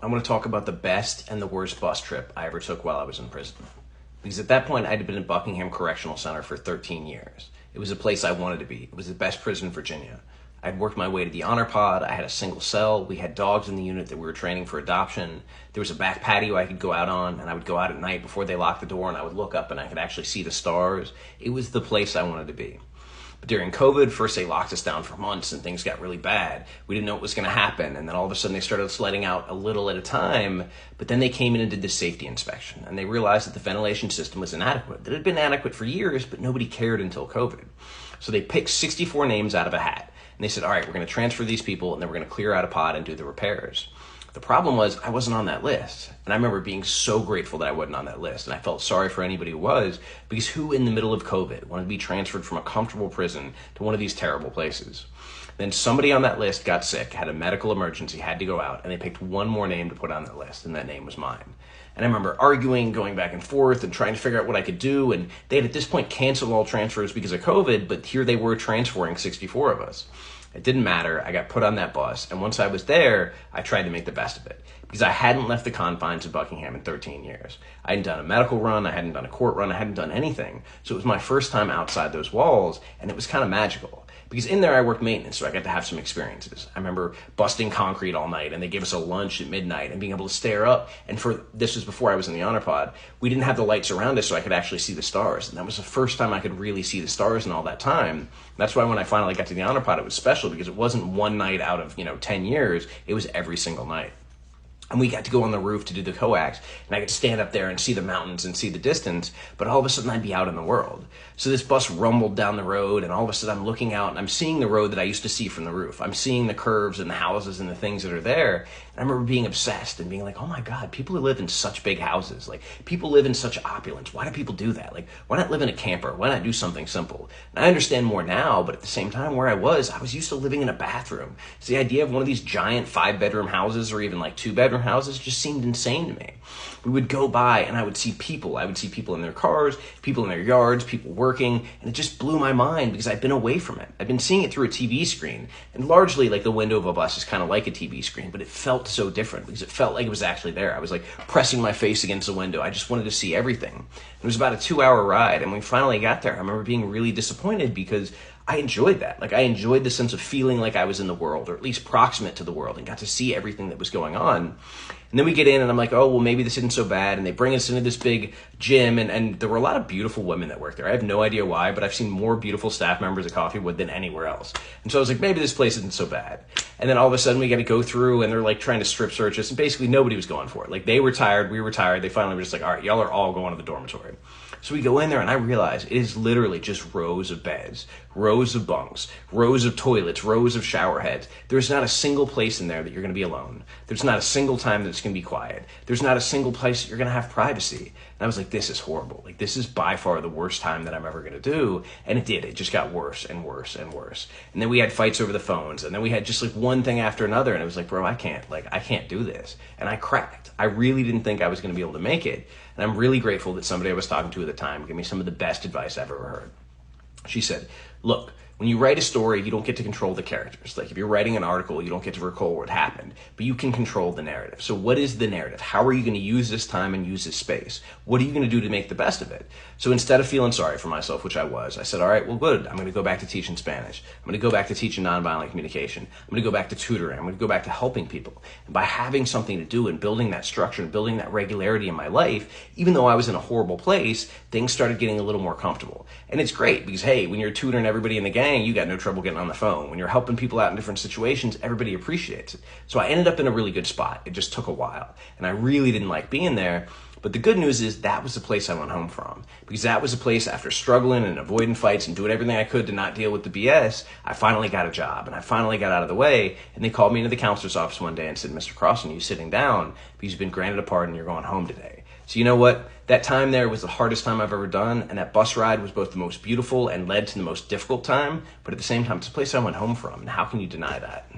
I want to talk about the best and the worst bus trip I ever took while I was in prison. Because at that point, I'd been in Buckingham Correctional Center for 13 years. It was a place I wanted to be. It was the best prison in Virginia. I'd worked my way to the honor pod. I had a single cell. We had dogs in the unit that we were training for adoption. There was a back patio I could go out on, and I would go out at night before they locked the door, and I would look up and I could actually see the stars. It was the place I wanted to be. But during COVID, first they locked us down for months and things got really bad. We didn't know what was going to happen. And then all of a sudden they started letting out a little at a time. But then they came in and did the safety inspection. And they realized that the ventilation system was inadequate. That it had been adequate for years, but nobody cared until COVID. So they picked 64 names out of a hat. And they said, all right, we're going to transfer these people and then we're going to clear out a pod and do the repairs. The problem was I wasn't on that list. And I remember being so grateful that I wasn't on that list. And I felt sorry for anybody who was, because who in the middle of COVID wanted to be transferred from a comfortable prison to one of these terrible places? Then somebody on that list got sick, had a medical emergency, had to go out, and they picked one more name to put on that list, and that name was mine. And I remember arguing, going back and forth, and trying to figure out what I could do. And they had at this point canceled all transfers because of COVID, but here they were transferring 64 of us. It didn't matter. I got put on that bus. And once I was there, I tried to make the best of it because I hadn't left the confines of Buckingham in 13 years. I hadn't done a medical run. I hadn't done a court run. I hadn't done anything. So it was my first time outside those walls, and it was kind of magical. Because in there I worked maintenance, so I got to have some experiences. I remember busting concrete all night, and they gave us a lunch at midnight, and being able to stare up. And this was before I was in the honor pod. We didn't have the lights around us, so I could actually see the stars. And that was the first time I could really see the stars in all that time. That's why when I finally got to the honor pod, it was special, because it wasn't one night out of 10 years. It was every single night. And we got to go on the roof to do the coax, and I could stand up there and see the mountains and see the distance, but all of a sudden I'd be out in the world. So this bus rumbled down the road, and all of a sudden I'm looking out, and I'm seeing the road that I used to see from the roof. I'm seeing the curves and the houses and the things that are there. And I remember being obsessed and being like, oh my God, people who live in such big houses, like people live in such opulence. Why do people do that? Like, why not live in a camper? Why not do something simple? And I understand more now, but at the same time where I was used to living in a bathroom. So the idea of one of these giant 5-bedroom houses or even like 2-bedroom houses just seemed insane to me. We would go by and I would see people. I would see people in their cars, people in their yards, people working, and it just blew my mind because I'd been away from it. I'd been seeing it through a TV screen, and largely like the window of a bus is kind of like a TV screen, but it felt so different because it felt like it was actually there. I was like pressing my face against the window. I just wanted to see everything. It was about a 2-hour ride, and when we finally got there, I remember being really disappointed because I enjoyed that. Like I enjoyed the sense of feeling like I was in the world, or at least proximate to the world, and got to see everything that was going on. And then we get in and I'm like, oh, well, maybe this isn't so bad. And they bring us into this big gym, and there were a lot of beautiful women that worked there. I have no idea why, but I've seen more beautiful staff members at Coffeewood than anywhere else. And so I was like, maybe this place isn't so bad. And then all of a sudden we got to go through, and they're like trying to strip search us, and basically nobody was going for it. Like they were tired, we were tired. They finally were just like, all right, y'all are all going to the dormitory. So we go in there and I realize it is literally just rows of beds, rows of bunks, rows of toilets, rows of shower heads. There's not a single place in there that you're going to be alone. There's not a single time that it's going to be quiet. There's not a single place that you're going to have privacy. And I was like, this is horrible. Like this is by far the worst time that I'm ever going to do. And it did. It just got worse and worse and worse. And then we had fights over the phones, and then we had just like one thing after another. And it was like, bro, I can't do this. And I cracked. I really didn't think I was going to be able to make it. And I'm really grateful that somebody I was talking to at the time gave me some of the best advice I've ever heard. She said, look, when you write a story, you don't get to control the characters. Like if you're writing an article, you don't get to recall what happened, but you can control the narrative. So what is the narrative? How are you going to use this time and use this space? What are you going to do to make the best of it? So instead of feeling sorry for myself, which I was, I said, all right, well, good. I'm going to go back to teaching Spanish. I'm going to go back to teaching nonviolent communication. I'm going to go back to tutoring. I'm going to go back to helping people. And by having something to do and building that structure and building that regularity in my life, even though I was in a horrible place, things started getting a little more comfortable. And it's great because, hey, when you're tutoring everybody in the gang, you got no trouble getting on the phone. When you're helping people out in different situations, everybody appreciates it. So I ended up in a really good spot. It just took a while. And I really didn't like being there. But the good news is that was the place I went home from, because that was a place after struggling and avoiding fights and doing everything I could to not deal with the BS, I finally got a job and I finally got out of the way. And they called me into the counselor's office one day and said, Mr. Crossan, you sitting down because you've been granted a pardon and you're going home today. So you know what? That time there was the hardest time I've ever done. And that bus ride was both the most beautiful and led to the most difficult time. But at the same time, it's a place I went home from. And how can you deny that?